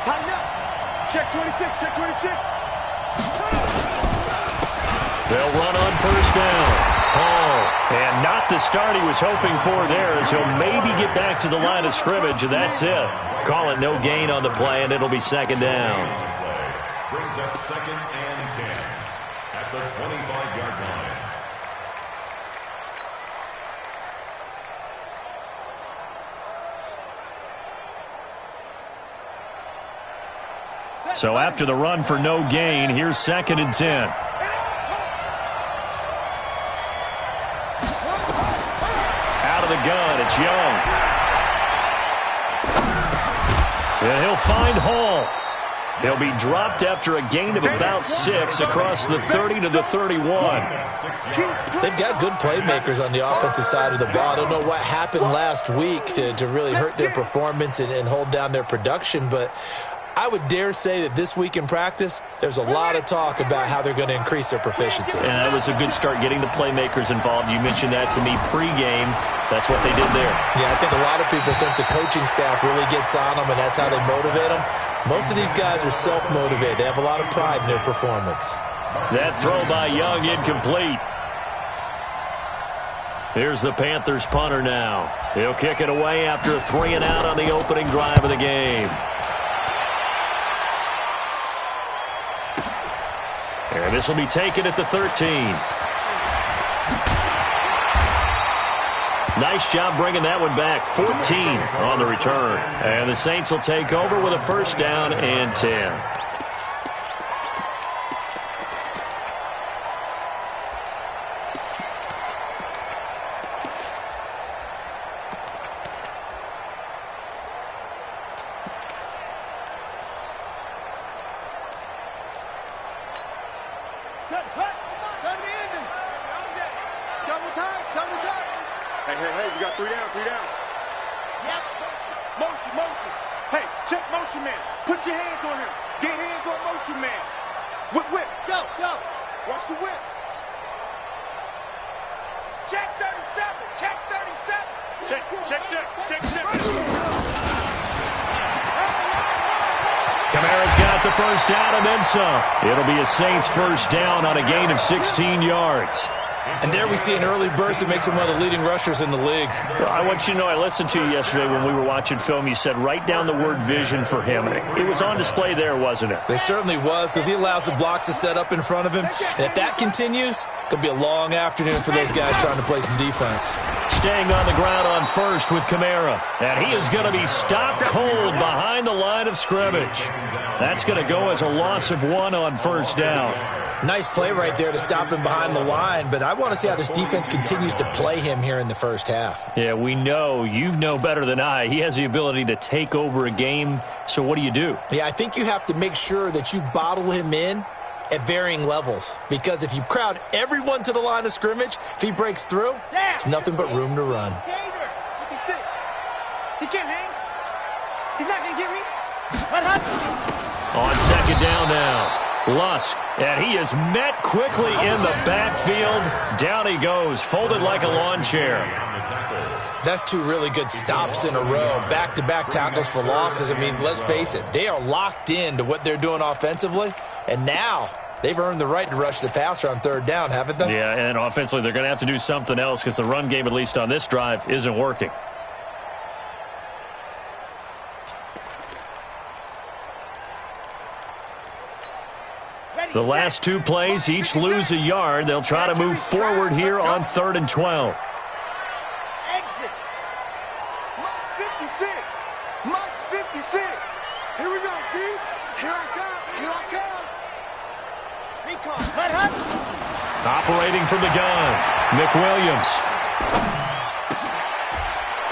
Tighten up. Check 26, check 26. They'll run on first down. And not the start he was hoping for there, as he'll maybe get back to the line of scrimmage, and that's it. Call it no gain on the play, and it'll be second down. Brings up 2nd and 10 at the 25-yard line. So after the run for no gain, here's 2nd and 10. Out of the gun, it's Young. And he'll find Hall. He'll be dropped after a gain of about 6 across the 30 to the 31. They've got good playmakers on the offensive side of the ball. I don't know what happened last week to really hurt their performance and hold down their production, but I would dare say that this week in practice, there's a lot of talk about how they're going to increase their proficiency. And that was a good start getting the playmakers involved. You mentioned that to me pregame. That's what they did there. Yeah, I think a lot of people think the coaching staff really gets on them, and that's how they motivate them. Most of these guys are self-motivated. They have a lot of pride in their performance. That throw by Young incomplete. Here's the Panthers punter now. He'll kick it away after a 3 and out on the opening drive of the game. And this will be taken at the 13. Nice job bringing that one back. 14 on the return. And the Saints will take over with a first down and 10. Hey, we got 3 down. Yep. Motion. Hey, check motion man. Put your hands on him. Get hands on motion man. Whip. Go. Watch the whip. Check 37. Check. Kamara's got the first down and then some. It'll be a Saints first down on a gain of 16 yards. And there we see an early burst that makes him one of the leading rushers in the league. Well, I want you to know, I listened to you yesterday when we were watching film. You said write down the word vision for him. It was on display there, wasn't it? It certainly was, because he allows the blocks to set up in front of him. And if that continues, it'll be a long afternoon for those guys trying to play some defense. Staying on the ground on first with Kamara. And he is going to be stopped cold behind the line of scrimmage. That's going to go as a loss of 1 on first down. Nice play right there to stop him behind the line, but I want to see how this defense continues to play him here in the first half. Yeah, we know. You know better than I. He has the ability to take over a game, so what do you do? Yeah, I think you have to make sure that you bottle him in at varying levels, because if you crowd everyone to the line of scrimmage, if he breaks through, there's nothing but room to run. He can't hang. He's not going to get me. What happened? On second down now. Lusk, and he is met quickly in the backfield. Down he goes, folded like a lawn chair. That's 2 really good stops in a row. Back-to-back tackles for losses. I mean, let's face it, they are locked into what they're doing offensively, and now they've earned the right to rush the passer on third down, haven't they? Yeah, and offensively they're going to have to do something else because the run game, at least on this drive, isn't working. The last 2 plays, each lose a yard. They'll try to move forward here on 3rd and 12. Exit. Mark 56. Mark 56. Here we go, D. Here I come. Recon. Hut. Operating from the gun, Nick Williams.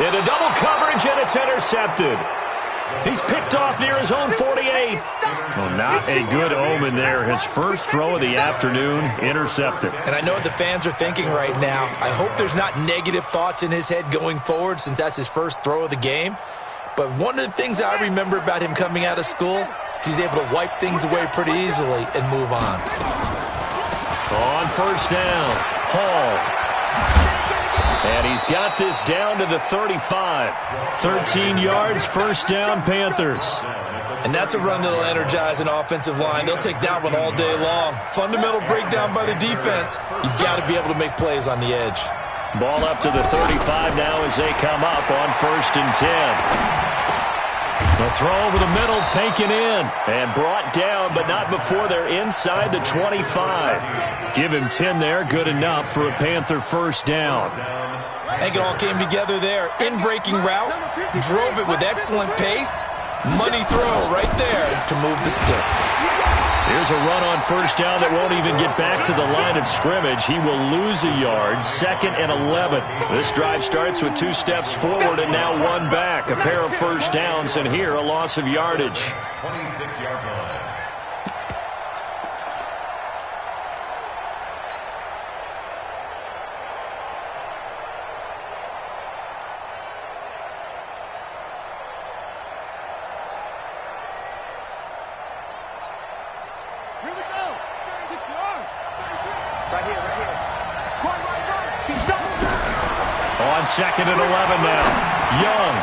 Into double coverage, and it's intercepted. He's picked off near his own 48. Well, not a good omen there. His first throw of the afternoon, intercepted. And I know what the fans are thinking right now. I hope there's not negative thoughts in his head going forward, since that's his first throw of the game. But one of the things I remember about him coming out of school is he's able to wipe things away pretty easily and move on. On first down, Hall. And he's got this down to the 35. 13 yards, first down, Panthers. And that's a run that'll energize an offensive line. They'll take that one all day long. Fundamental breakdown by the defense. You've got to be able to make plays on the edge. Ball up to the 35 now as they come up on 1st and 10. The throw over the middle, taken in, and brought down, but not before they're inside the 25. Give him 10 there, good enough for a Panther first down. I think it all came together there. In-breaking route, drove it with excellent pace. Money throw right there to move the sticks. Here's a run on first down that won't even get back to the line of scrimmage. He will lose a yard, 2nd and 11. This drive starts with 2 steps forward and now 1 back. A pair of first downs, and here a loss of yardage. 26-yard line. On 2nd and 11 now. Young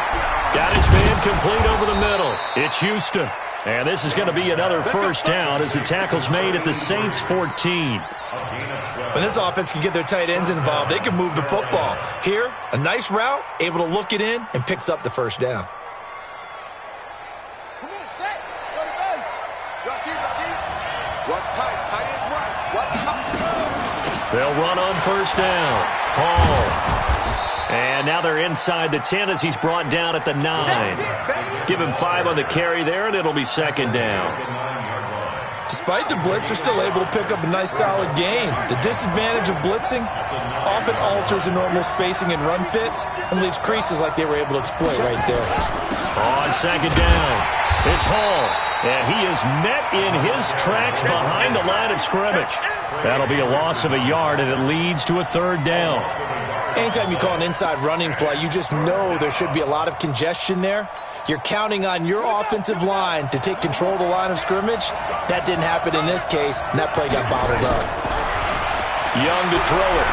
got his man complete over the middle. It's Houston. And this is going to be another first down as the tackle's made at the Saints' 14. When this offense can get their tight ends involved, they can move the football. Here, a nice route, able to look it in, and picks up the first down. Come on, set. What's tight? Tight ends run. What's tight? They'll run on first down. Hall. And now they're inside the 10 as he's brought down at the 9. Give him 5 on the carry there, and it'll be 2nd down. Despite the blitz, they're still able to pick up a nice, solid gain. The disadvantage of blitzing often alters the normal spacing and run fits and leaves creases like they were able to exploit right there. On 2nd down, it's Hall. And he is met in his tracks behind the line of scrimmage. That'll be a loss of a yard, and it leads to a 3rd down. Anytime you call an inside running play, you just know there should be a lot of congestion there. You're counting on your offensive line to take control of the line of scrimmage. That didn't happen in this case, and that play got bottled up. Young to throw it.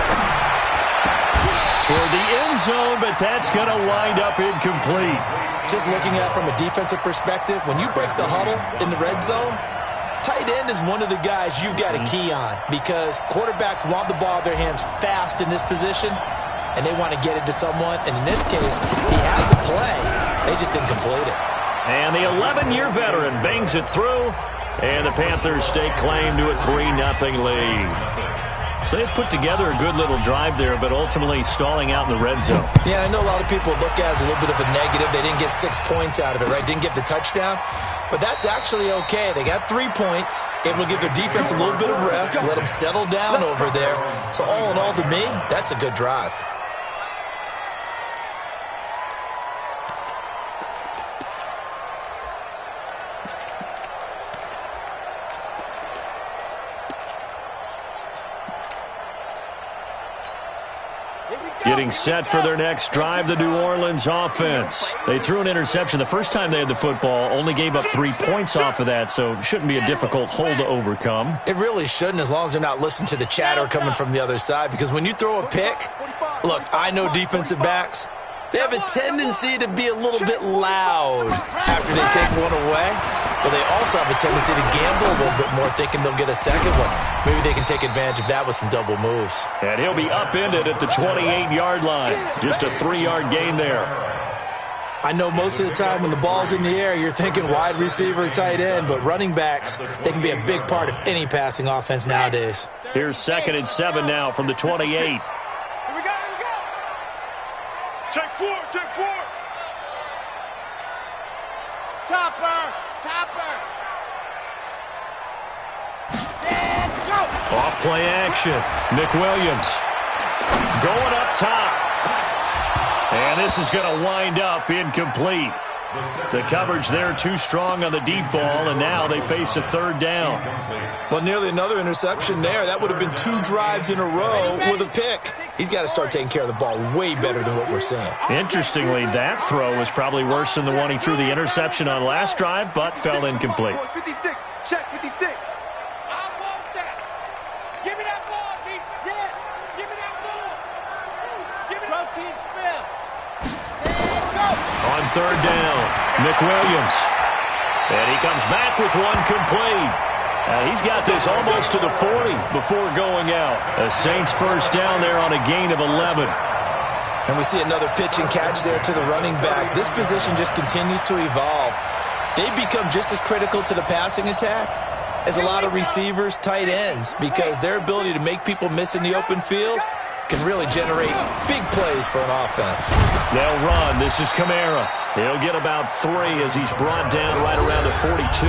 Toward the end zone, but that's going to wind up incomplete. Just looking at it from a defensive perspective, when you break the huddle in the red zone, tight end is one of the guys you've got to key on because quarterbacks want the ball in their hands fast in this position, and they want to get it to someone. And in this case, he had the play. They just didn't complete it. And the 11-year veteran bangs it through, and the Panthers stake claim to a 3-0 lead. So they put together a good little drive there, but ultimately stalling out in the red zone. Yeah, I know a lot of people look at it as a little bit of a negative. They didn't get 6 points out of it, right? Didn't get the touchdown. But that's actually okay. They got 3 points, able to give their defense a little bit of rest, let them settle down over there. So all in all, to me, that's a good drive. Getting set for their next drive, the New Orleans offense. They threw an interception the first time they had the football, only gave up 3 points off of that, so shouldn't be a difficult hole to overcome. It really shouldn't, as long as they're not listening to the chatter coming from the other side, because when you throw a pick, look, I know defensive backs, they have a tendency to be a little bit loud after they take one away, but they also have a tendency to gamble a little bit more, thinking they'll get a second one. Maybe they can take advantage of that with some double moves. And he'll be upended at the 28-yard line. Just a 3-yard gain there. I know most of the time when the ball's in the air, you're thinking wide receiver, tight end, but running backs, they can be a big part of any passing offense nowadays. Here's 2nd and 7 now from the 28. Check 4, check 4. Topper, topper. And go. Off play action. McWilliams going up top. And this is going to wind up incomplete. The coverage there too strong on the deep ball, and now they face a 3rd down. Well, nearly another interception there. That would have been 2 drives in a row with a pick. He's got to start taking care of the ball way better than what we're seeing. Interestingly, that throw was probably worse than the one he threw the interception on last drive, but fell incomplete. 56, check 56. I want that. Give me that ball, Pete. Give me that ball. Give me that On third down, McWilliams. And he comes back with one complete. He's got this almost to the 40 before going out. A Saints first down there on a gain of 11. And we see another pitch and catch there to the running back. This position just continues to evolve. They've become just as critical to the passing attack as a lot of receivers, tight ends, because their ability to make people miss in the open field can really generate big plays for an offense. They'll run. This is Kamara. He'll get about 3 as he's brought down right around the 42.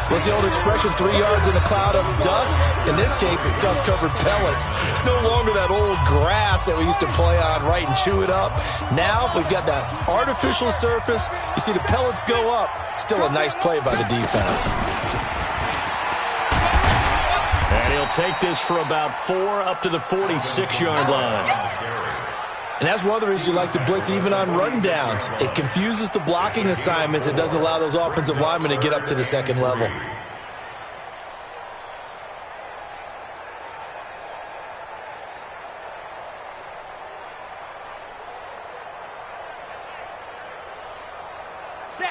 What's the old expression, 3 yards in a cloud of dust? In this case, it's dust-covered pellets. It's no longer that old grass that we used to play on, right, and chew it up. Now we've got that artificial surface. You see the pellets go up. Still a nice play by the defense. And he'll take this for about 4 up to the 46-yard line. And that's one of the reasons you like to blitz even on rundowns. It confuses the blocking assignments. It doesn't allow those offensive linemen to get up to the second level.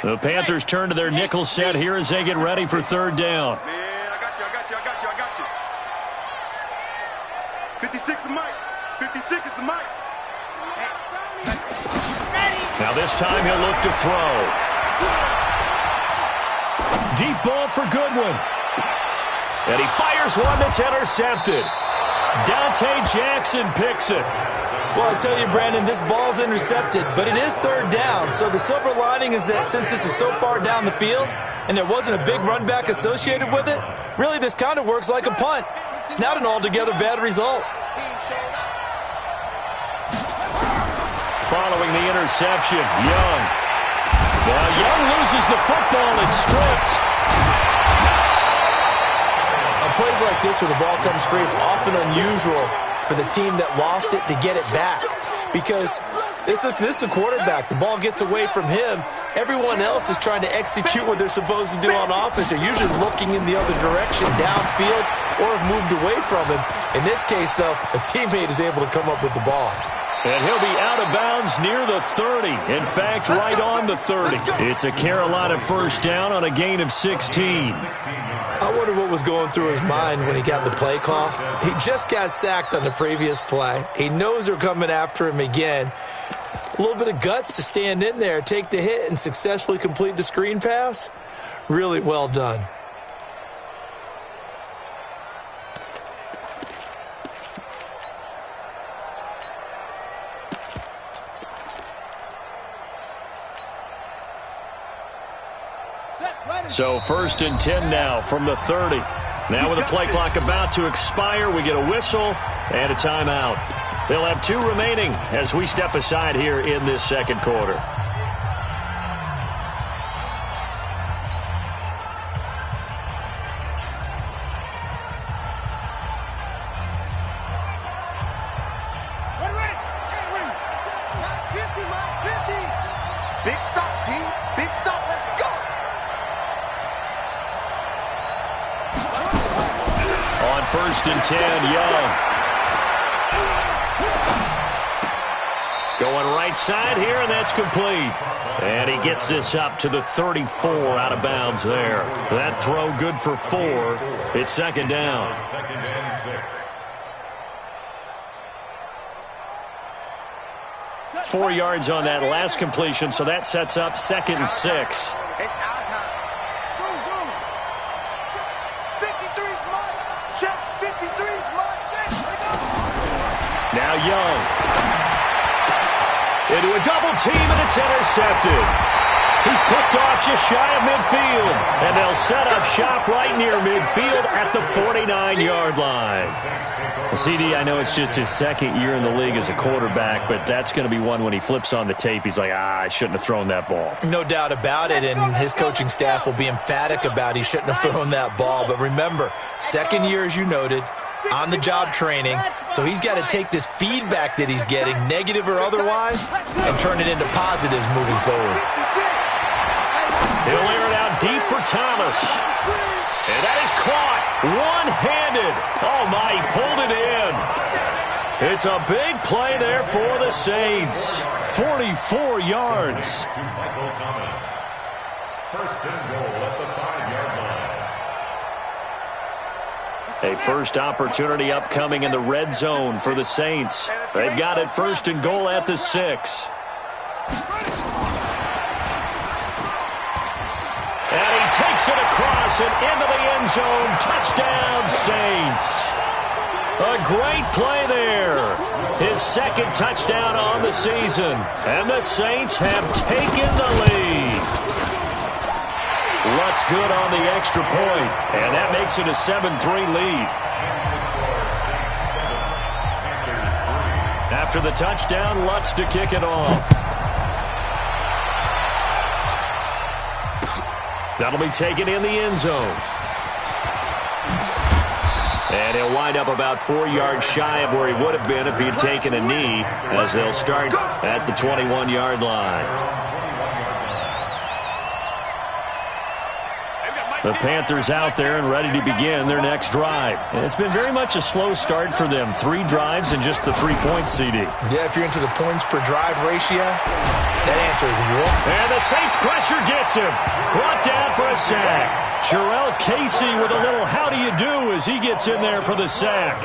The Panthers turn to their nickel set here as they get ready for third down. Man, I got you. 56 is Mike. 56 is the Mike. Now this time he'll look to throw. Deep ball for Goodwin. And he fires one that's intercepted. Dante Jackson picks it. Well, I tell you, Brandon, this ball's intercepted, but it is third down. So the silver lining is that since this is so far down the field and there wasn't a big run back associated with it, really this kind of works like a punt. It's not an altogether bad result. Following the interception, Young. Now Young loses the football. It's stripped. On plays like this where the ball comes free, it's often unusual for the team that lost it to get it back. Because this is the quarterback. The ball gets away from him. Everyone else is trying to execute what they're supposed to do on offense. They're usually looking in the other direction, downfield, or have moved away from him. In this case, though, a teammate is able to come up with the ball. And he'll be out of bounds near the 30. In fact, right on the 30. It's a Carolina first down on a gain of 16. I wonder what was going through his mind when he got the play call. He just got sacked on the previous play. He knows they're coming after him again. A little bit of guts to stand in there, take the hit, and successfully complete the screen pass. Really well done. So first and 10 now from the 30. Now with the play clock about to expire, we get a whistle and a timeout. They'll have 2 remaining as we step aside here in this second quarter. Big stop, D. Big stop. Let's go. On first and 10, Young. Going right side here, and that's complete. And he gets this up to the 34 out of bounds there. That throw good for 4. It's second down. Second and 6. 4 yards on that last completion, so that sets up second and 6. It's our time. Go. 53's mine. Check. 53's mine. Check. Now Young. Into a double team, and it's intercepted. He's picked off just shy of midfield, and they'll set up shop right near midfield at the 49-yard line. CD, I know it's just his second year in the league as a quarterback, but that's going to be one when he flips on the tape, he's like, I shouldn't have thrown that ball. No doubt about it, and his coaching staff will be emphatic about he shouldn't have thrown that ball. But remember, second year, as you noted, on-the-job training, so he's got to take this feedback that he's getting, negative or otherwise, and turn it into positives moving forward. He'll air it out deep for Thomas. And that is caught one-handed. Oh, my, he pulled it in. It's a big play there for the Saints. 44 yards. To Michael Thomas. First and goal at the 5-yard line. A first opportunity upcoming in the red zone for the Saints. They've got it first and goal at the 6. And he takes it across and into the end zone. Touchdown, Saints. A great play there. His second touchdown on the season. And the Saints have taken the lead. Lutz good on the extra point. And that makes it a 7-3 lead. After the touchdown, Lutz to kick it off. That'll be taken in the end zone. And he'll wind up about 4 yards shy of where he would have been if he had taken a knee, as they'll start at the 21-yard line. The Panthers out there and ready to begin their next drive. And it's been very much a slow start for them. 3 drives and just the 3-point CD. Yeah, if you're into the points per drive ratio, that answer is 1. And the Saints pressure gets him. Brought down for a sack. Jarrell Casey with a little how do you do as he gets in there for the sack.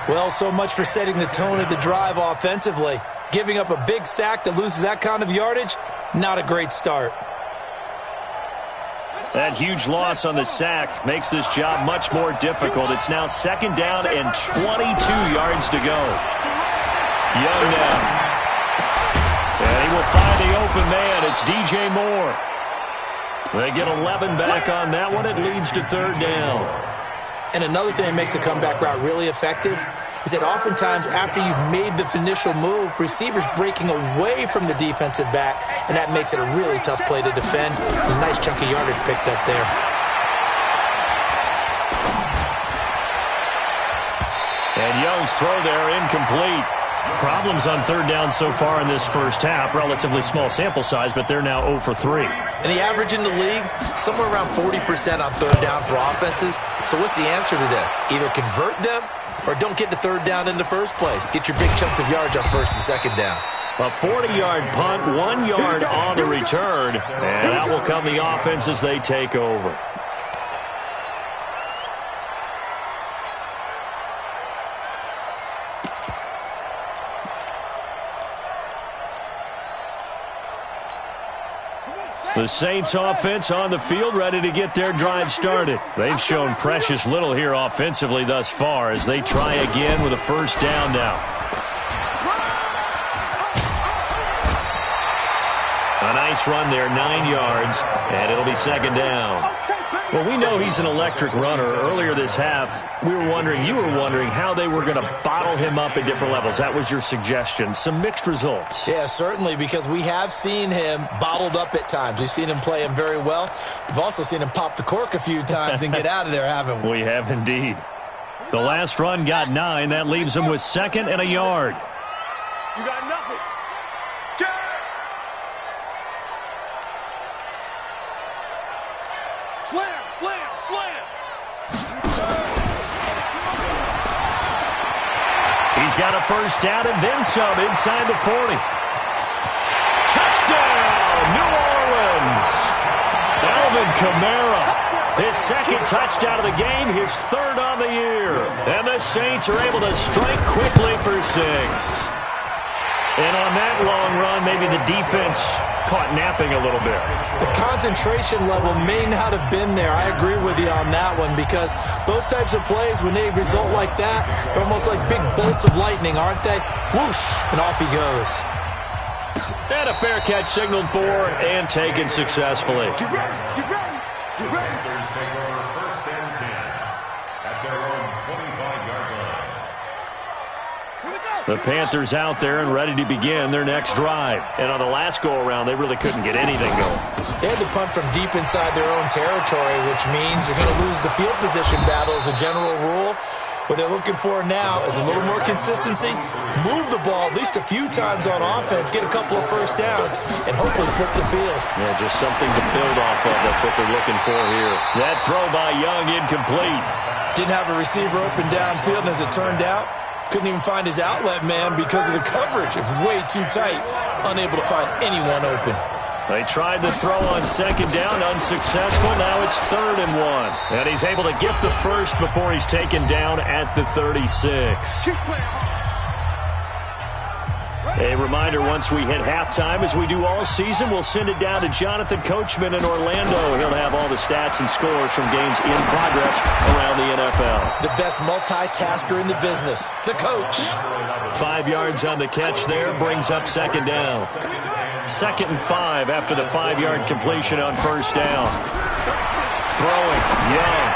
Well, so much for setting the tone of the drive offensively. Giving up a big sack that loses that kind of yardage, not a great start. That huge loss on the sack makes this job much more difficult. It's now second down and 22 yards to go. Young now. And he will find the open man. It's DJ Moore. They get 11 back on that one. It leads to third down. And another thing that makes the comeback route really effective is that oftentimes after you've made the initial move, receivers breaking away from the defensive back, and that makes it a really tough play to defend. A nice chunk of yardage picked up there. And Young's throw there incomplete. Problems on third down so far in this first half. Relatively small sample size, but they're now 0 for 3. And the average in the league, somewhere around 40% on third down for offenses. So what's the answer to this? Either convert them or don't get to third down in the first place. Get your big chunks of yards on first and second down. A 40-yard punt, 1 yard on the return. And out will come the offense as they take over. The Saints offense on the field, ready to get their drive started. They've shown precious little here offensively thus far as they try again with a first down now. A nice run there, 9 yards, and it'll be second down. Well, we know he's an electric runner. Earlier this half, you were wondering how they were going to bottle him up at different levels. That was your suggestion. Some mixed results. Yeah, certainly, because we have seen him bottled up at times. We've seen him play him very well. We've also seen him pop the cork a few times and get out of there, haven't we? We have indeed. The last run got 9. That leaves him with second and a yard. You got nothing. Slam, slam, slam. He's got a first down and then some inside the 40. Touchdown, New Orleans. Alvin Kamara, his second touchdown of the game, his third on the year. And the Saints are able to strike quickly for 6. And on that long run, maybe the defense caught napping a little bit. The concentration level may not have been there. I agree with you on that one because those types of plays, when they result like that, they're almost like big bolts of lightning, aren't they? Whoosh, and off he goes. And a fair catch signaled for and taken successfully. Get ready, get ready, get ready. Panthers take over first and 10 at their own 25-yard line. The Panthers out there and ready to begin their next drive. And on the last go-around, they really couldn't get anything going. They had to punt from deep inside their own territory, which means you're going to lose the field position battle as a general rule. What they're looking for now is a little more consistency, move the ball at least a few times on offense, get a couple of first downs, and hopefully flip the field. Yeah, just something to build off of. That's what they're looking for here. That throw by Young incomplete. Didn't have a receiver open downfield, and as it turned out, Couldn't even find his outlet man because of the coverage. It's way too tight. Unable to find anyone open. They tried to throw on second down, unsuccessful. Now it's 3rd and 1. And he's able to get the first before he's taken down at the 36. A reminder, once we hit halftime, as we do all season, we'll send it down to Jonathan Coachman in Orlando. He'll have all the stats and scores from games in progress around the NFL. The best multitasker in the business, the coach. 5 yards on the catch there, brings up second down. 2nd and 5 after the 5-yard completion on first down. Throwing, Young.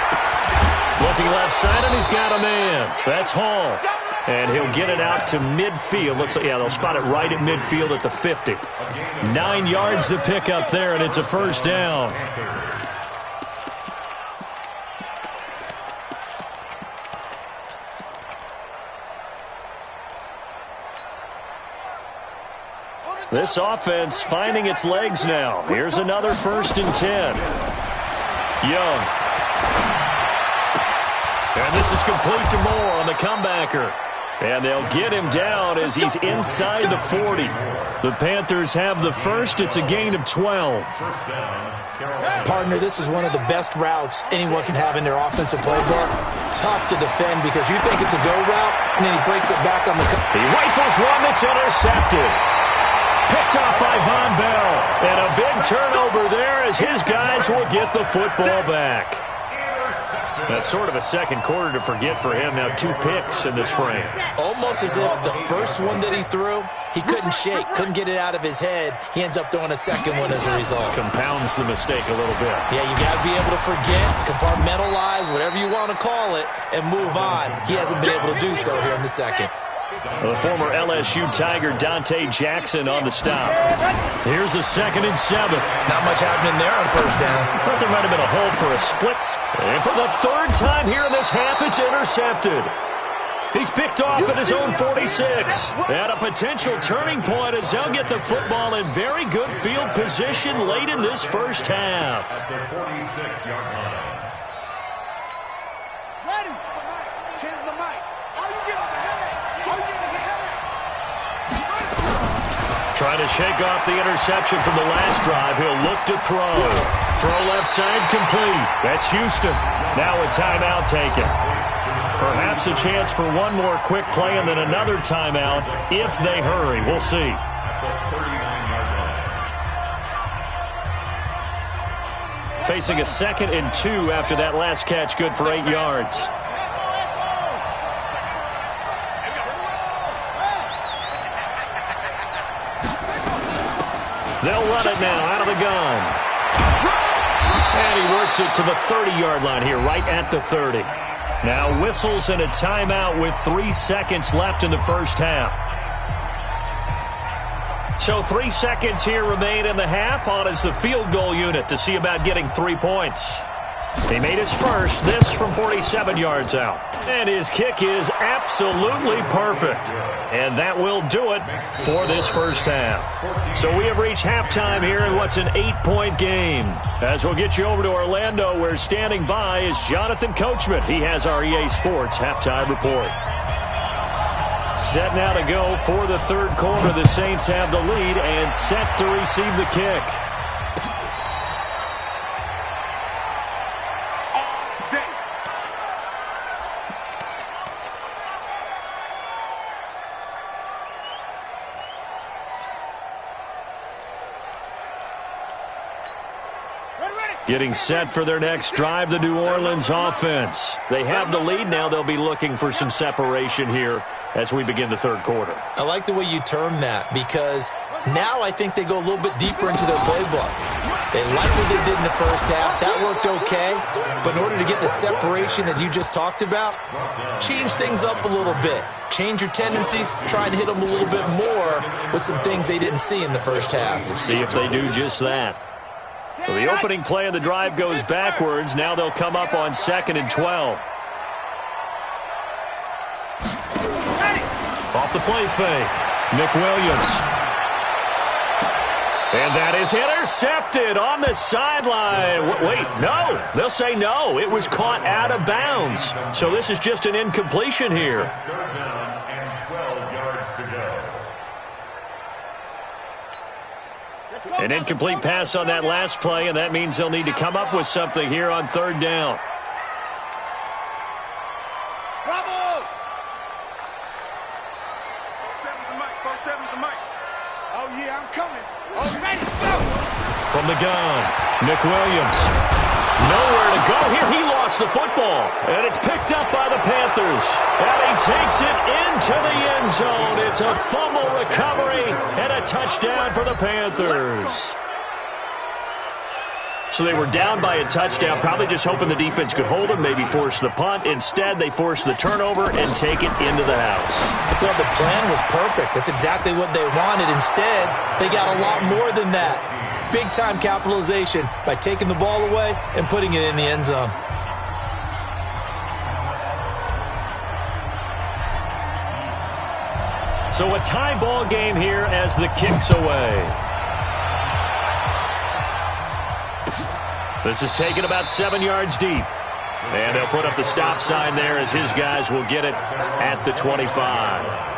Looking left side, and he's got a man. That's Hall. And he'll get it out to midfield. Looks like, yeah, they'll spot it right at midfield at the 50. 9 yards to pick up there, and it's a first down. This offense finding its legs now. Here's another 1st and 10. Young. And this is complete to Moore on the comebacker. And they'll get him down as he's inside the 40. The Panthers have the first. It's a gain of 12. Partner, this is one of the best routes anyone can have in their offensive playbook. Tough to defend because you think it's a go route, and then he breaks it back on the... He rifles one that's intercepted. Picked off by Von Bell. And a big turnover there as his guys will get the football back. That's sort of a second quarter to forget for him. Now 2 picks in this frame. Almost as if the first one that he threw, he couldn't shake, couldn't get it out of his head. He ends up throwing a second one as a result. Compounds the mistake a little bit. Yeah, you got to be able to forget, compartmentalize, whatever you want to call it, and move on. He hasn't been able to do so here in the second. The former LSU Tiger Dante Jackson on the stop. Here's a 2nd and 7. Not much happening there on first down. Thought there might have been a hold for a split. And for the 3rd time here in this half, it's intercepted. He's picked off at his own 46. At a potential turning point as they'll get the football in very good field position late in this first half. At the 46-yard line. Ready. 10's the mic. Are you getting the head? Are you getting the head? Trying to shake off the interception from the last drive. He'll look to throw. Throw left side complete. That's Houston. Now a timeout taken. Perhaps a chance for one more quick play and then another timeout if they hurry. We'll see. Facing a 2nd and 2 after that last catch. Good for 8 yards. They'll run it now out of the gun. And he works it to the 30-yard line here, right at the 30. Now whistles and a timeout with 3 seconds left in the first half. So 3 seconds here remain in the half. On is the field goal unit to see about getting 3 points. He made his first, this from 47 yards out. And his kick is absolutely perfect. And that will do it for this first half. So we have reached halftime here in what's an 8-point game. As we'll get you over to Orlando, where standing by is Jonathan Coachman. He has our EA Sports halftime report. Set now to go for the 3rd quarter. The Saints have the lead and set to receive the kick. Getting set for their next drive, the New Orleans offense. They have the lead now. They'll be looking for some separation here as we begin the 3rd quarter. I like the way you term that because now I think they go a little bit deeper into their playbook. They like what they did in the first half. That worked okay. But in order to get the separation that you just talked about, change things up a little bit. Change your tendencies. Try and hit them a little bit more with some things they didn't see in the first half. We'll see if they do just that. So the opening play of the drive goes backwards. Now they'll come up on 2nd and 12. Off the play fake, Nick Williams. And that is intercepted on the sideline. Wait, no. They'll say no. It was caught out of bounds. So this is just an incompletion here. An incomplete pass on that last play, and that means they'll need to come up with something here on third down. Bravo! 4-7's the mic. 4-7's the mic. Oh, yeah, I'm coming. Oh, ready, go! From the gun, Nick Williams. Nowhere to go here. He lost the football, and it's picked up by the Panthers. And he takes it into the end zone. It's a fumble recovery and a touchdown for the Panthers. So they were down by a touchdown, probably just hoping the defense could hold them, maybe force the punt. Instead, they forced the turnover and take it into the house. Well, the plan was perfect. That's exactly what they wanted. Instead, they got a lot more than that. Big-time capitalization by taking the ball away and putting it in the end zone. So a tie ball game here as the kick's away. This is taken about 7 yards deep. And they'll put up the stop sign there as his guys will get it at the 25.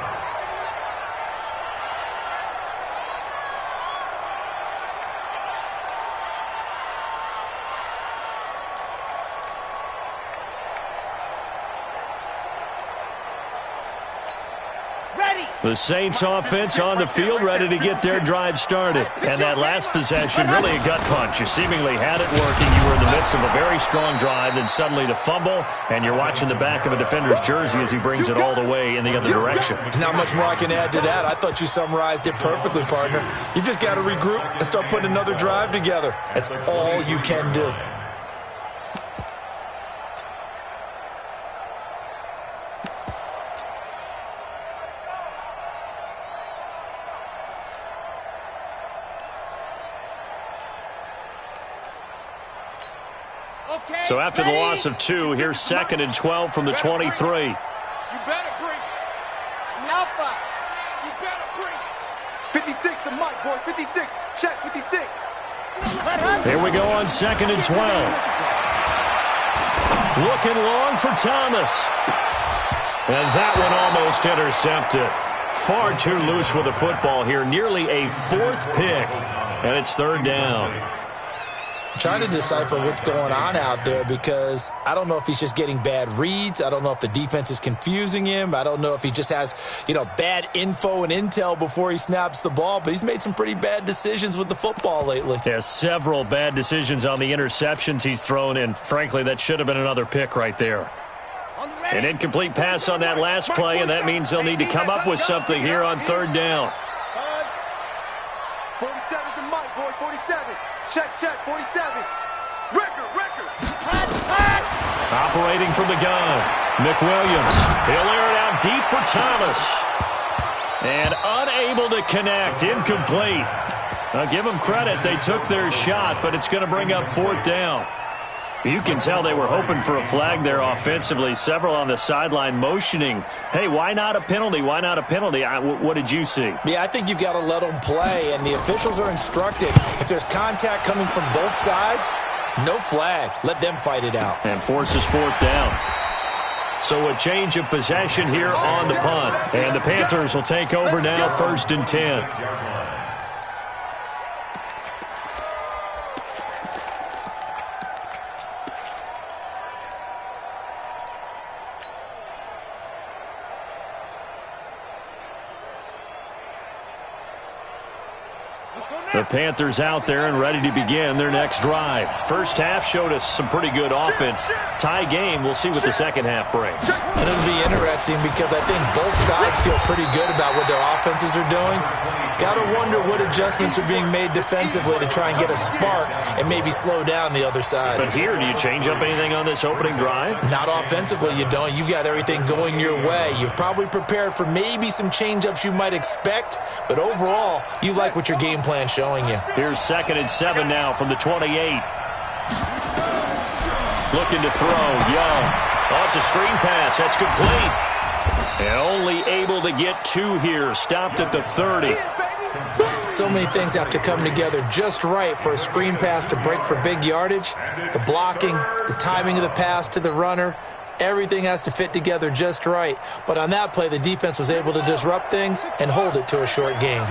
The Saints offense on the field, ready to get their drive started. And that last possession, really a gut punch. You seemingly had it working. You were in the midst of a very strong drive, then suddenly the fumble, and you're watching the back of a defender's jersey as he brings it all the way in the other direction. There's not much more I can add to that. I thought you summarized it perfectly, partner. You've just got to regroup and start putting another drive together. That's all you can do. So after the loss of 2, here's 2nd and 12 from the 23. You better bring. Alpha. You better bring. 56 the mic, boys. 56. Check 56. Here we go on 2nd and 12. Looking long for Thomas. And that one almost intercepted. Far too loose with the football here. Nearly a 4th pick. And it's 3rd down. Trying to decipher what's going on out there because I don't know if he's just getting bad reads. I don't know if the defense is confusing him. I don't know if he just has, bad info and intel before he snaps the ball, but he's made some pretty bad decisions with the football lately. Yeah, several bad decisions on the interceptions he's thrown, and frankly, that should have been another pick right there. An incomplete pass on that last play, and that means they'll need to come up with something here on 3rd down. 47's the mic, boys. 47. Check, 47. Record. Operating from the gun, Nick Williams. He'll air it out deep for Thomas. And unable to connect, incomplete. Now give them credit, they took their shot, but it's going to bring up 4th down. You can tell they were hoping for a flag there offensively. Several on the sideline motioning, hey, why not a penalty? Why not a penalty? What did you see? Yeah, I think you've got to let them play, and the officials are instructed. If there's contact coming from both sides, no flag. Let them fight it out. And forces 4th down. So a change of possession here on the punt. And the Panthers will take over now, 1st and 10. The Panthers out there and ready to begin their next drive. First half showed us some pretty good offense. Tie game, we'll see what the second half brings. And it'll be interesting because I think both sides feel pretty good about what their offenses are doing. Got to wonder what adjustments are being made defensively to try and get a spark and maybe slow down the other side. But here, do you change up anything on this opening drive? Not offensively, you don't. You've got everything going your way. You've probably prepared for maybe some change-ups you might expect, but overall, you like what your game plan's showing you. Here's 2nd and 7 now from the 28. Looking to throw, Young. Oh, it's a screen pass. That's complete. And only able to get 2 here. Stopped at the 30. So many things have to come together just right for a screen pass to break for big yardage. The blocking, the timing of the pass to the runner, everything has to fit together just right. But on that play, the defense was able to disrupt things and hold it to a short gain.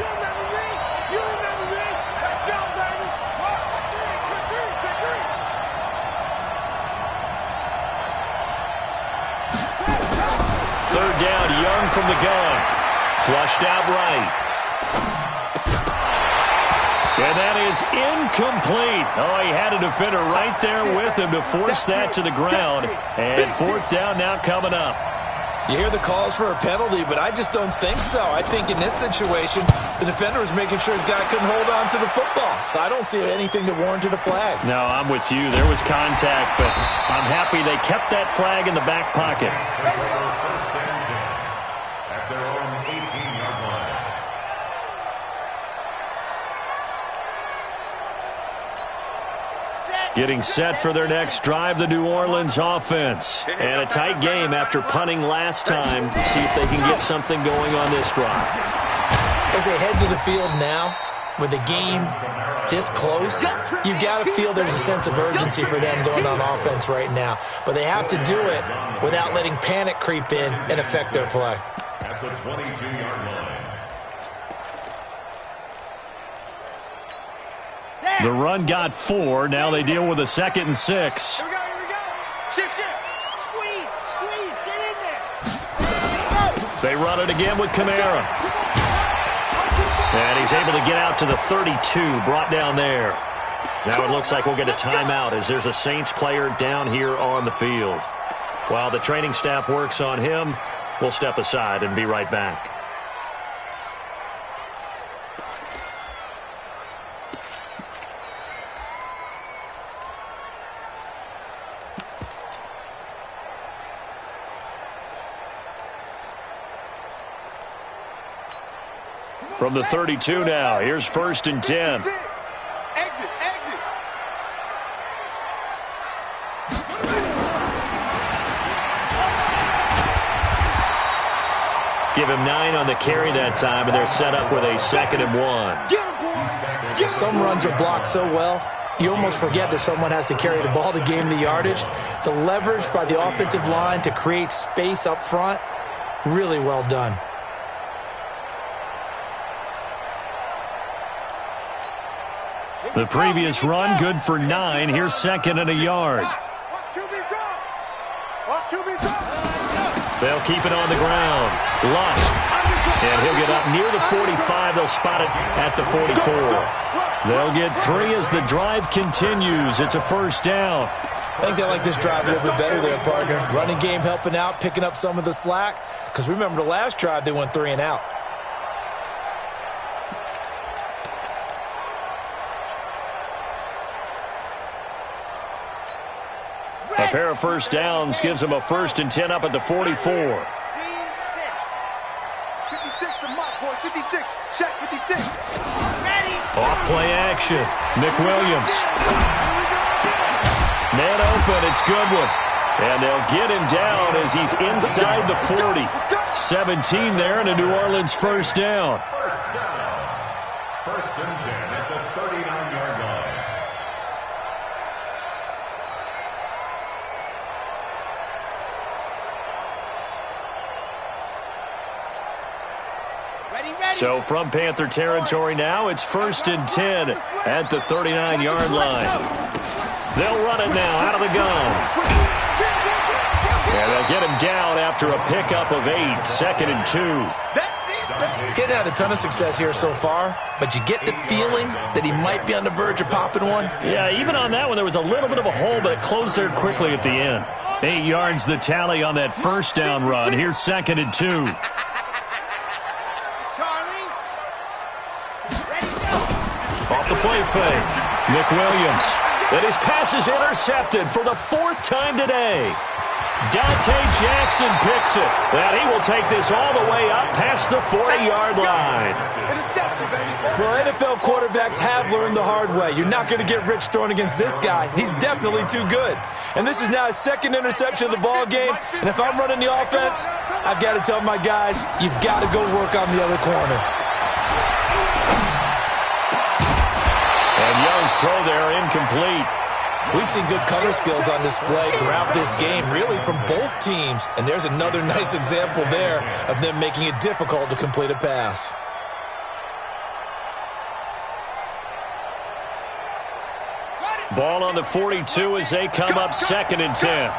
from the gun. Flushed out right. And that is incomplete. Oh, he had a defender right there with him to force that to the ground. And fourth down now coming up. You hear the calls for a penalty, but I just don't think so. I think in this situation, the defender was making sure his guy couldn't hold on to the football. So I don't see anything to warrant to the flag. No, I'm with you. There was contact, but I'm happy they kept that flag in the back pocket. At their own 18-yard line. Getting set for their next drive, the New Orleans offense. And a tight game after punting last time. See if they can get something going on this drive. As they head to the field now, with the game this close, you've got to feel there's a sense of urgency for them going on offense right now. But they have to do it without letting panic creep in and affect their play. At the 22-yard line. The run got 4. Now they deal with a 2nd and 6. Here we go, here we go. Shift. Squeeze, get in there. They run it again with Kamara. And he's able to get out to the 32, brought down there. Now it looks like we'll get a timeout as there's a Saints player down here on the field. While the training staff works on him, we'll step aside and be right back. From the 32 now, here's 1st and 10. Exit. Give him 9 on the carry that time, and they're set up with a 2nd and 1. Some runs are blocked so well, you almost forget that someone has to carry the ball to gain the yardage. The leverage by the offensive line to create space up front, really well done. The previous run, good for 9. Here's 2nd and a yard. They'll keep it on the ground. Lusk. And he'll get up near the 45. They'll spot it at the 44. They'll get 3 as the drive continues. It's a 1st down. I think they like this drive a little bit better there, partner. Running game helping out, picking up some of the slack. Because remember the last drive, they went 3 and out. A pair of 1st downs gives them a 1st and 10 up at the 44. 56 to Mott, boy. 56. Check 56. Off play action. Nick Williams. Man open. It's Goodwin. And they'll get him down as he's inside the 40. 17 there and a New Orleans 1st down. 1st and 10 at the 39-yard line. So from Panther territory now, it's 1st and 10 at the 39-yard line. They'll run it now out of the gun. And they'll get him down after a pickup of 8, 2nd and 2. Getting had a ton of success here so far, but you get the feeling that he might be on the verge of popping one. Yeah, even on that one, there was a little bit of a hole, but it closed there quickly at the end. 8 yards the tally on that 1st down run. Here's 2nd and 2. Off the play fake. Nick Williams. And his pass is intercepted for the 4th time today. Dante Jackson picks it. And he will take this all the way up past the 40-yard line. Well, NFL quarterbacks have learned the hard way. You're not going to get rich throwing against this guy. He's definitely too good. And this is now his 2nd interception of the ball game. And if I'm running the offense, I've got to tell my guys, you've got to go work on the other corner. And Young's throw there incomplete. We've seen good cover skills on display throughout this game, really from both teams. And there's another nice example there of them making it difficult to complete a pass. Ball on the 42 as they come up 2nd and 10.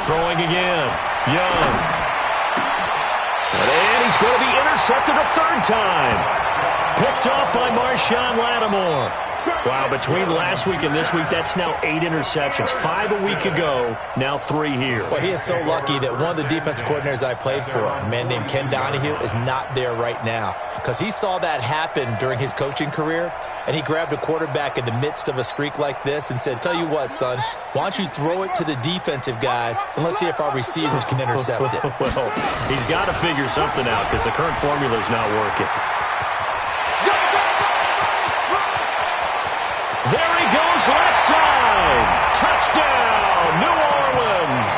Throwing again. Young. And he's going to be intercepted a third time. Picked off by Marshawn Lattimore. Wow, between last week and this week, that's now 8 interceptions. 5 a week ago, now 3 here. Well, he is so lucky that one of the defense coordinators I played for, a man named Ken Donahue, is not there right now. Because he saw that happen during his coaching career, and he grabbed a quarterback in the midst of a streak like this and said, tell you what, son, why don't you throw it to the defensive guys, and let's see if our receivers can intercept it. Well, he's got to figure something out because the current formula is not working. There he goes, left side. Touchdown, New Orleans.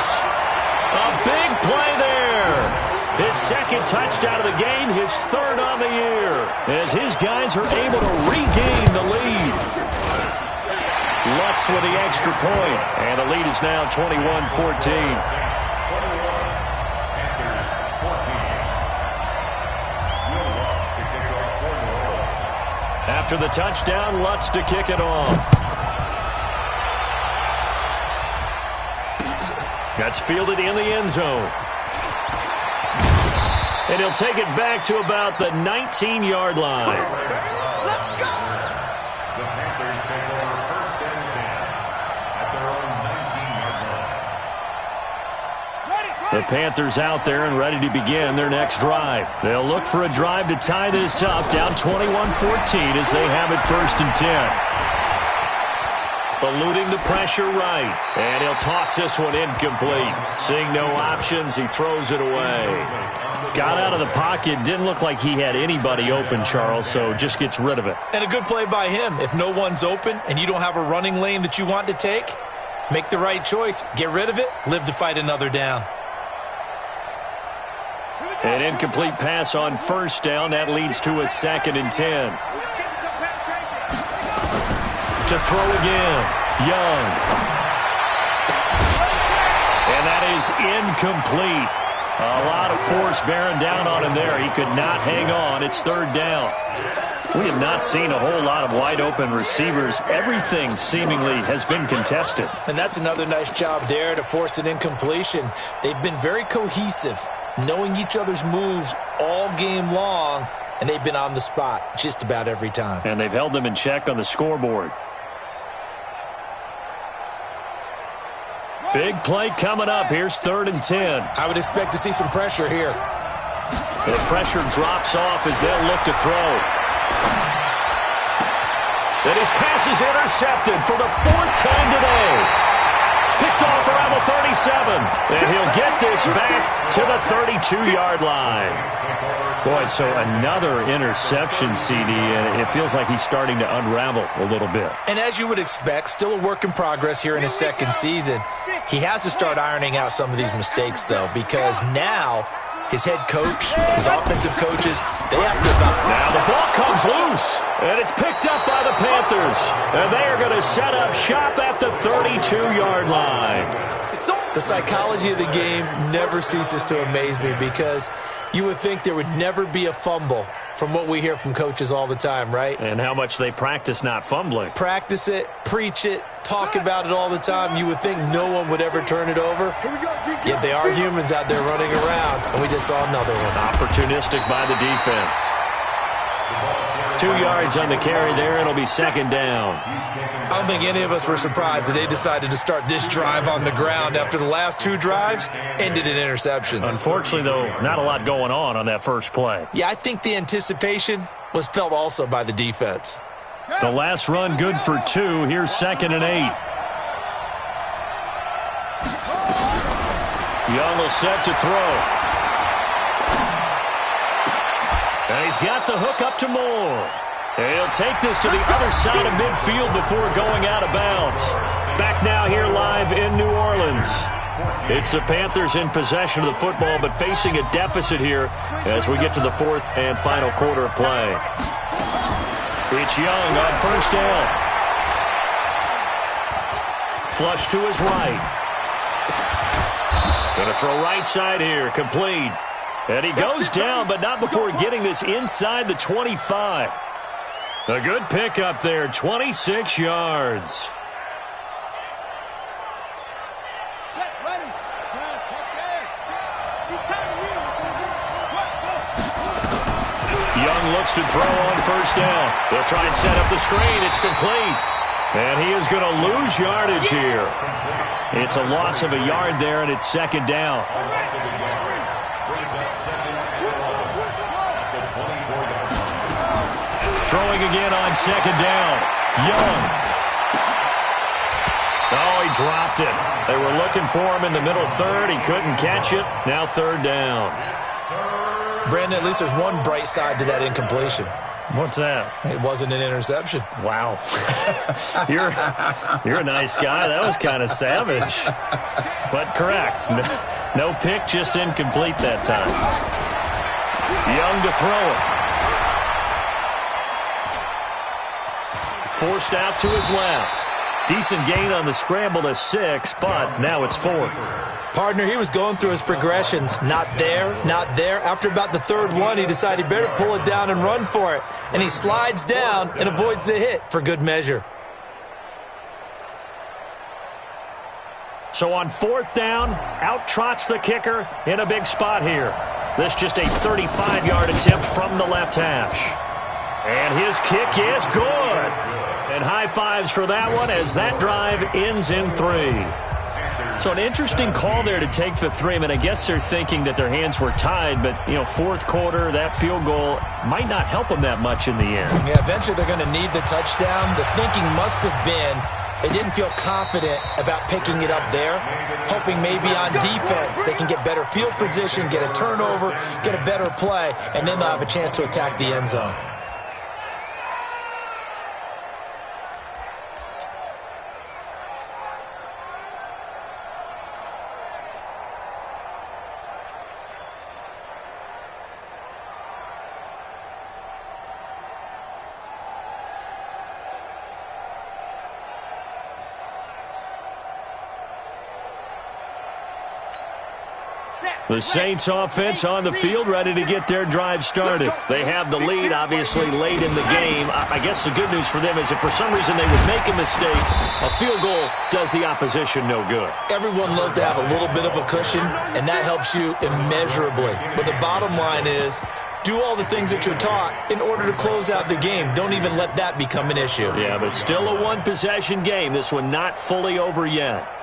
A big play there. His second touchdown of the game, his third on the year, as his guys are able to regain the lead. Lutz with the extra point, and the lead is now 21-14. After the touchdown, Lutz to kick it off. That's fielded in the end zone. And he'll take it back to about the 19-yard line. Let's go! The Panthers take over first and 10 at their own 19-yard line. The Panthers out there and ready to begin their next drive. They'll look for a drive to tie this up, down 21-14 as they have it first and 10. Eluding the pressure right, and he'll toss this one incomplete. Seeing no options, he throws it away. Got out of the pocket, didn't look like he had anybody open, Charles, so just gets rid of it. And a good play by him. If no one's open and you don't have a running lane that you want to take, make the right choice. Get rid of it, live to fight another down. An incomplete pass on first down. That leads to a 2nd and 10. To throw again. Young. And that is incomplete. A lot of force bearing down on him there. He could not hang on. It's 3rd down. We have not seen a whole lot of wide open receivers. Everything seemingly has been contested. And that's another nice job there to force an incompletion. They've been very cohesive, knowing each other's moves all game long, and they've been on the spot just about every time. And they've held them in check on the scoreboard. Big play coming up. Here's 3rd and 10. I would expect to see some pressure here. The pressure drops off as they'll look to throw. And his pass is intercepted for the 4th time today. Picked off around the 37. And he'll get this back to the 32-yard line. Boy, so another interception, CD, and it feels like he's starting to unravel a little bit. And as you would expect, still a work in progress here in his 2nd season. He has to start ironing out some of these mistakes, though, because now his head coach, his offensive coaches, they have to... Now the ball comes loose, and it's picked up by the Panthers. And they are going to set up shop at the 32-yard line. The psychology of the game never ceases to amaze me because you would think there would never be a fumble from what we hear from coaches all the time, right? And how much they practice not fumbling. Practice it, preach it, talk about it all the time. You would think no one would ever turn it over. Yet they are humans out there running around, and we just saw another one. Opportunistic by the defense. 2 yards on the carry there. It'll be 2nd down. I don't think any of us were surprised that they decided to start this drive on the ground after the last 2 drives ended in interceptions. Unfortunately, though, not a lot going on that first play. Yeah, I think the anticipation was felt also by the defense. The last run good for 2. Here's 2nd and 8. Young will set to throw. And he's got the hook up to Moore. And he'll take this to the other side of midfield before going out of bounds. Back now here live in New Orleans. It's the Panthers in possession of the football, but facing a deficit here as we get to the 4th and final quarter of play. It's Young on first down. Flush to his right. Going to throw right side here, complete. And he goes down, but not before getting this inside the 25. A good pickup there, 26 yards. Young looks to throw on first down. They'll try and set up the screen. It's complete. And he is going to lose yardage here. It's a loss of a yard there, and it's second down. Throwing again on second down. Young. Oh, he dropped it. They were looking for him in the middle third. He couldn't catch it. Now third down. Brandon, at least there's one bright side to that incompletion. What's that? It wasn't an interception. Wow. You're a nice guy. That was kind of savage. But correct. No pick, just incomplete that time. Young to throw it. Forced out to his left. Decent gain on the scramble to 6, but now it's 4th. Partner, he was going through his progressions. Not there, not there. After about the third one, he decided he better pull it down and run for it. And he slides down and avoids the hit for good measure. So on 4th down, out trots the kicker in a big spot here. This just a 35-yard attempt from the left hash. And his kick is good. And high fives for that one as that drive ends in 3. So an interesting call there to take the 3. I mean, I guess they're thinking that their hands were tied, but, you know, fourth quarter, that field goal might not help them that much in the end. Yeah, eventually they're going to need the touchdown. The thinking must have been they didn't feel confident about picking it up there, hoping maybe on defense they can get better field position, get a turnover, get a better play, and then they'll have a chance to attack the end zone. The Saints offense on the field, ready to get their drive started. They have the lead, obviously, late in the game. I guess the good news for them is if for some reason they would make a mistake, a field goal does the opposition no good. Everyone loves to have a little bit of a cushion, and that helps you immeasurably. But the bottom line is, do all the things that you're taught in order to close out the game. Don't even let that become an issue. Yeah, but still a one-possession game. This one not fully over yet.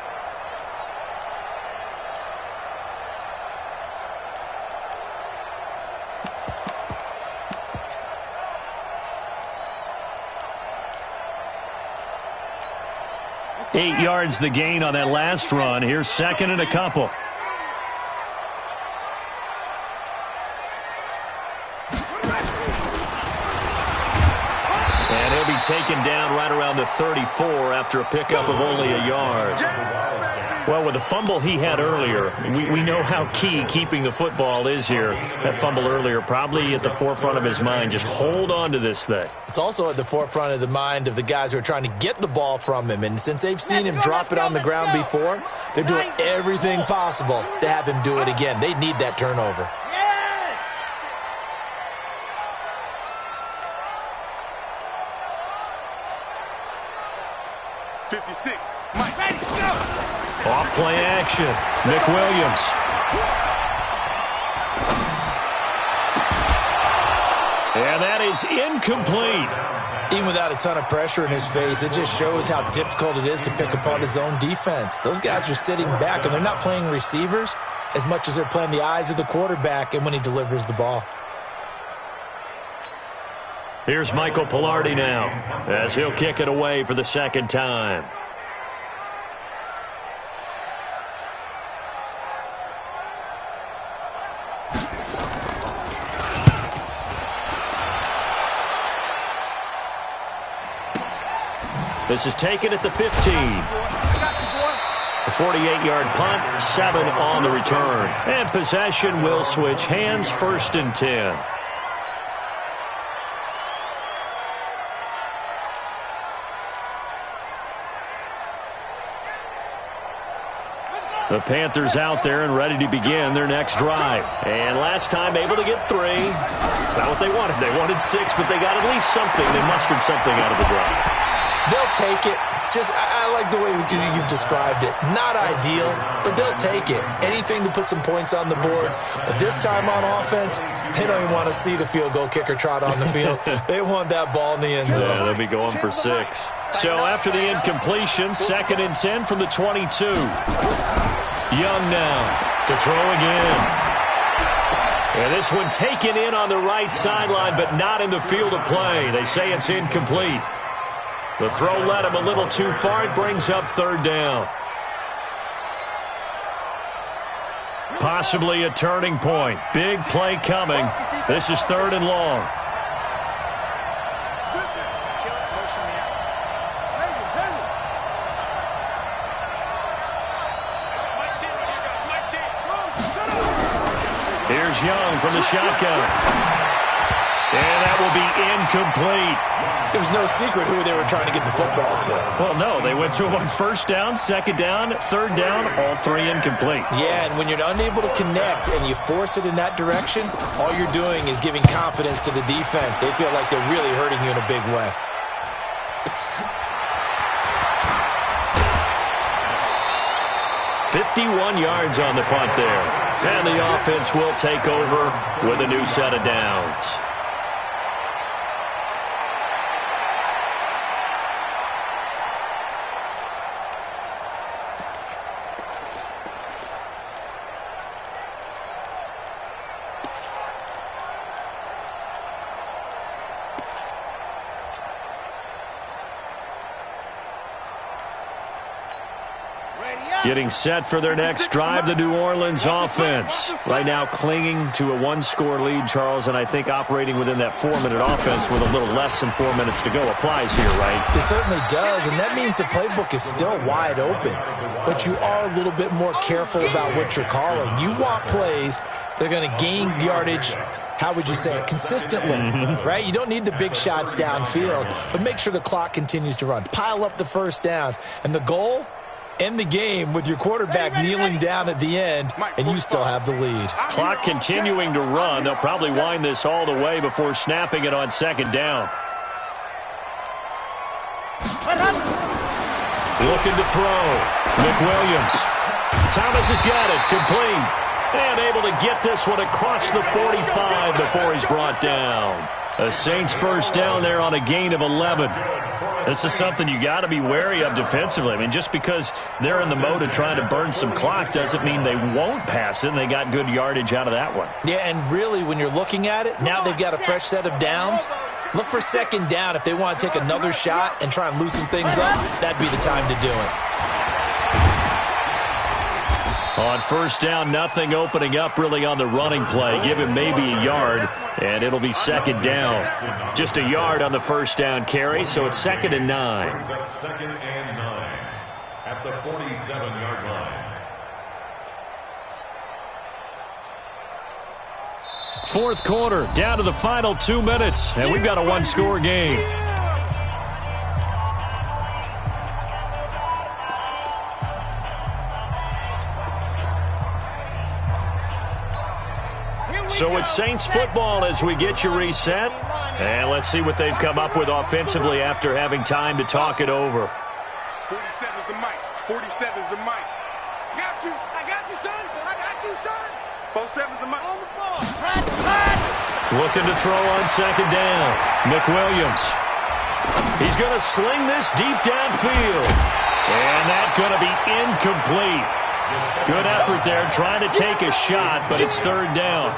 Eight yards the gain on that last run. Here's second and a couple. And he'll be taken down right around the 34 after a pickup of only a yard. Well, with the fumble he had earlier, we know how key keeping the football is here. That fumble earlier probably at the forefront of his mind. Just hold on to this thing. It's also at the forefront of the mind of the guys who are trying to get the ball from him. And since they've seen him drop it on the ground before, they're doing everything possible to have him do it again. They need that turnover. 56. Mike, ready, go! Off play action. Nick Williams. And that is incomplete. Even without a ton of pressure in his face, it just shows how difficult it is to pick apart his own defense. Those guys are sitting back, and they're not playing receivers as much as they're playing the eyes of the quarterback and when he delivers the ball. Here's Michael Pilardi now as he'll kick it away for the second time. This is taken at the 15. A 48-yard punt, 7 on the return. And possession will switch hands, 1st and 10. The Panthers out there and ready to begin their next drive. And last time able to get 3. It's not what they wanted. They wanted 6, but they got at least something. They mustered something out of the drive. They'll take it. I like the way you've described it. Not ideal, but they'll take it. Anything to put some points on the board. But this time on offense, they don't even want to see the field goal kicker trot on the field. They want that ball in the end zone. Yeah, they'll be going for 6. So after the incompletion, 2nd and 10 from the 22. Young now to throw again. And this one taken in on the right sideline, but not in the field of play. They say it's incomplete. The throw led him a little too far. It brings up 3rd down. Possibly a turning point. Big play coming. This is 3rd and long. Here's Young from the shotgun. And that will be incomplete. There's no secret who they were trying to get the football to. Well, no. They went to him on 1st down, 2nd down, 3rd down, all 3 incomplete. Yeah, and when you're unable to connect and you force it in that direction, all you're doing is giving confidence to the defense. They feel like they're really hurting you in a big way. .51 yards on the punt there. And the offense will take over with a new set of downs. Getting set for their next drive, the New Orleans offense. Right now clinging to a 1-score lead, Charles, and I think operating within that 4-minute offense with a little less than 4 minutes to go applies here, right? It certainly does, and that means the playbook is still wide open. But you are a little bit more careful about what you're calling. You want plays that are going to gain yardage, how would you say it, consistently, right? You don't need the big shots downfield, but make sure the clock continues to run. Pile up the 1st downs, and the goal, end the game with your quarterback kneeling down at the end, and you still have the lead. Clock continuing to run. They'll probably wind this all the way before snapping it on 2nd down. Looking to throw. McWilliams. Thomas has got it. Complete. And able to get this one across the 45 before he's brought down. A Saints 1st down there on a gain of 11. This is something you got to be wary of defensively. I mean, just because they're in the mode of trying to burn some clock doesn't mean they won't pass it, and they got good yardage out of that one. Yeah, and really, when you're looking at it, now they've got a fresh set of downs. Look for 2nd down. If they want to take another shot and try and loosen things up, that'd be the time to do it. On 1st down, nothing opening up really on the running play. Give him maybe a yard, and it'll be 2nd down. Just a yard on the 1st down carry, so it's 2nd and 9. 2nd and 9 at the 47-yard line. 4th quarter, down to the final 2 minutes, and we've got a 1-score game. So it's Saints football as we get you reset. And let's see what they've come up with offensively after having time to talk it over. 47's the mic. 47's the mic. Got you. I got you, son. I got you, son. 47's the mic. On the ball. Looking to throw on 2nd down. McWilliams. He's going to sling this deep downfield. And that's going to be incomplete. Good effort there, trying to take a shot, but it's 3rd down.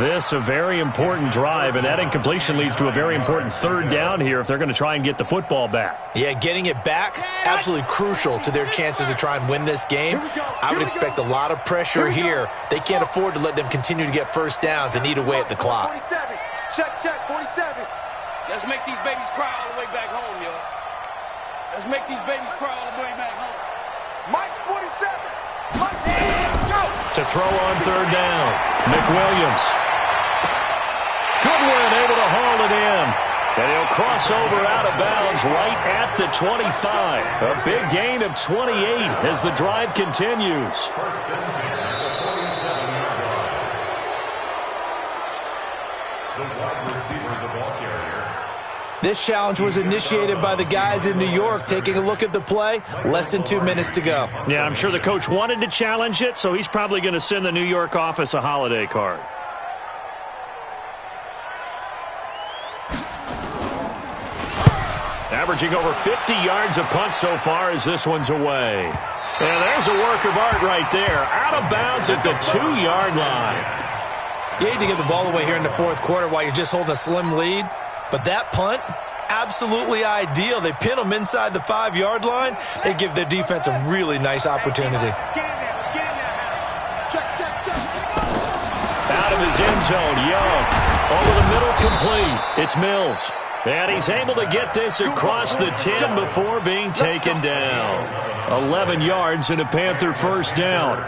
This a very important drive, and that incompletion leads to a very important 3rd down here if they're going to try and get the football back. Yeah, getting it back, absolutely crucial to their chances to try and win this game. I would expect a lot of pressure here. They can't afford to let them continue to get 1st downs and eat away at the clock. 47. Check, 47. Let's make these babies cry all the way back home, yo. Let's make these babies cry all the way back home. Mike's 47. To throw on 3rd down. McWilliams. Goodwin able to haul it in. And he'll cross over out of bounds right at the 25. A big gain of 28 as the drive continues. 1st and 10 at the 47-yard line. The wide receiver, the ball carrier, This challenge was initiated by the guys in New York. Taking a look at the play, less than 2 minutes to go. Yeah, I'm sure the coach wanted to challenge it, so he's probably going to send the New York office a holiday card. Averaging over 50 yards a punt so far as this one's away. And there's a work of art right there. Out of bounds at the 2-yard line. You hate to give the ball away here in the fourth quarter while you're just holding a slim lead. But that punt, absolutely ideal. They pin them inside the 5-yard line. They give their defense a really nice opportunity. Out of his end zone, Young. Over the middle, complete. It's Mills. And he's able to get this across the 10 before being taken down. 11 yards and a Panther first down.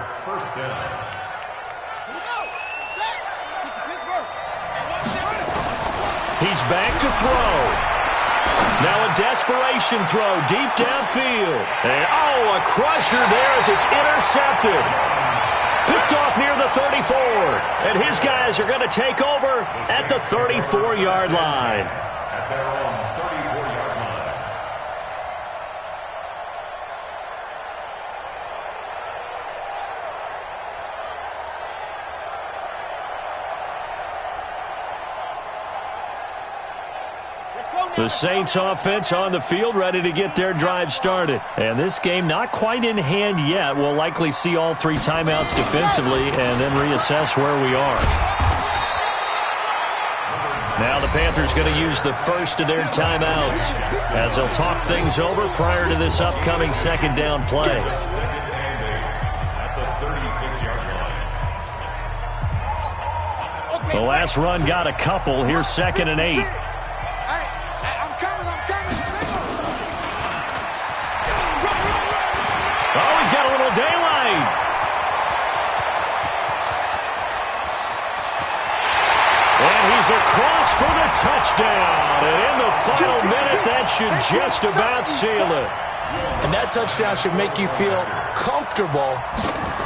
He's back to throw. Now a desperation throw deep downfield. And, a crusher there as it's intercepted. Picked off near the 34. And his guys are going to take over at the 34-yard line. At their own 34-yard line. The Saints offense on the field, ready to get their drive started. And this game not quite in hand yet. We'll likely see all 3 timeouts defensively and then reassess where we are. Now the Panthers going to use the first of their timeouts as they'll talk things over prior to this upcoming second down play. At the 36-yard line. The last run got a couple. Here's 2nd and 8. Oh, he's got a little daylight. And he's across for the touchdown. And in the final minute, that should just about seal it. And that touchdown should make you feel comfortable.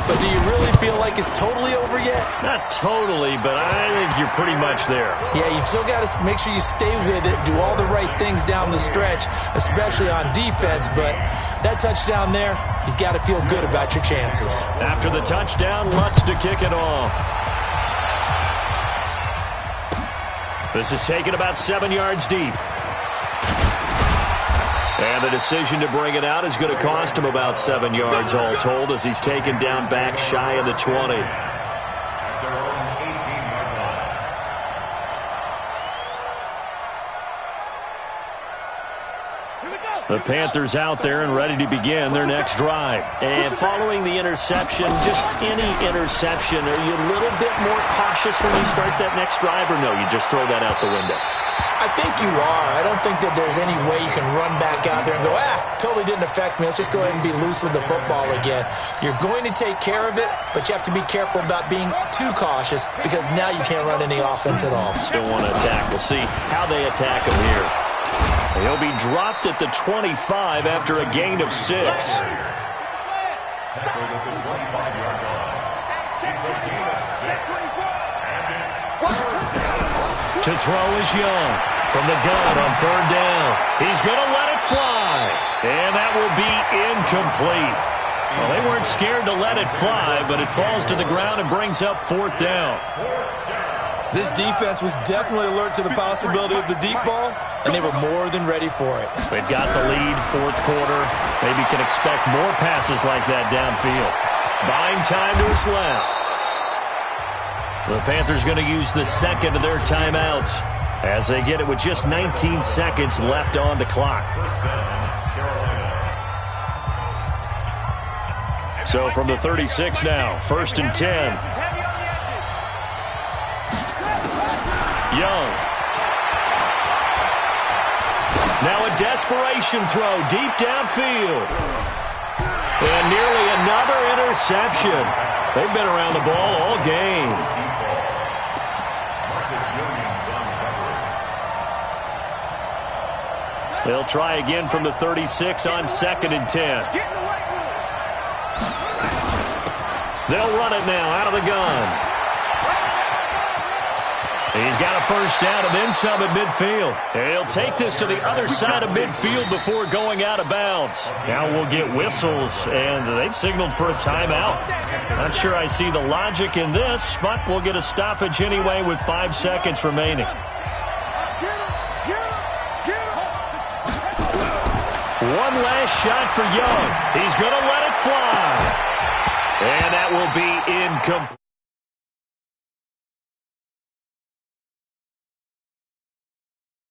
But do you really feel like it's totally over yet? Not totally, but I think you're pretty much there. Yeah, you've still got to make sure you stay with it, do all the right things down the stretch, especially on defense. But that touchdown there, you've got to feel good about your chances. After the touchdown, Lutz to kick it off. This is taken about 7 yards deep. And the decision to bring it out is going to cost him about 7 yards all told as he's taken down back shy of the 20. At their own 18-yard line. The Panthers out there and ready to begin their next drive. And following the interception, just any interception, are you a little bit more cautious when you start that next drive, or no, you just throw that out the window? I think you are. I don't think that there's any way you can run back out there and go, totally didn't affect me. Let's just go ahead and be loose with the football again. You're going to take care of it, but you have to be careful about being too cautious because now you can't run any offense at all. Still want to attack. We'll see how they attack him here. He'll be dropped at the 25 after a gain of 6. Tackled at the 25-yard line. It's a gain of 6. And it's first down. To throw is Young from the gun on 3rd down. He's going to let it fly. And that will be incomplete. Well, they weren't scared to let it fly, but it falls to the ground and brings up 4th down. This defense was definitely alert to the possibility of the deep ball, and they were more than ready for it. They've got the lead, 4th quarter. Maybe can expect more passes like that downfield. Buying time to his left. The Panthers going to use the second of their timeouts as they get it with just 19 seconds left on the clock. First down, Carolina. So from the 36 now, 1st and 10. Young. Now a desperation throw deep downfield. And nearly another interception. They've been around the ball all game. They'll try again from the 36 on 2nd and 10. They'll run it now out of the gun. He's got a first down and then some at midfield. He'll take this to the other side of midfield before going out of bounds. Now we'll get whistles, and they've signaled for a timeout. Not sure I see the logic in this, but we'll get a stoppage anyway with 5 seconds remaining. One last shot for Young. He's going to let it fly. And that will be incomplete.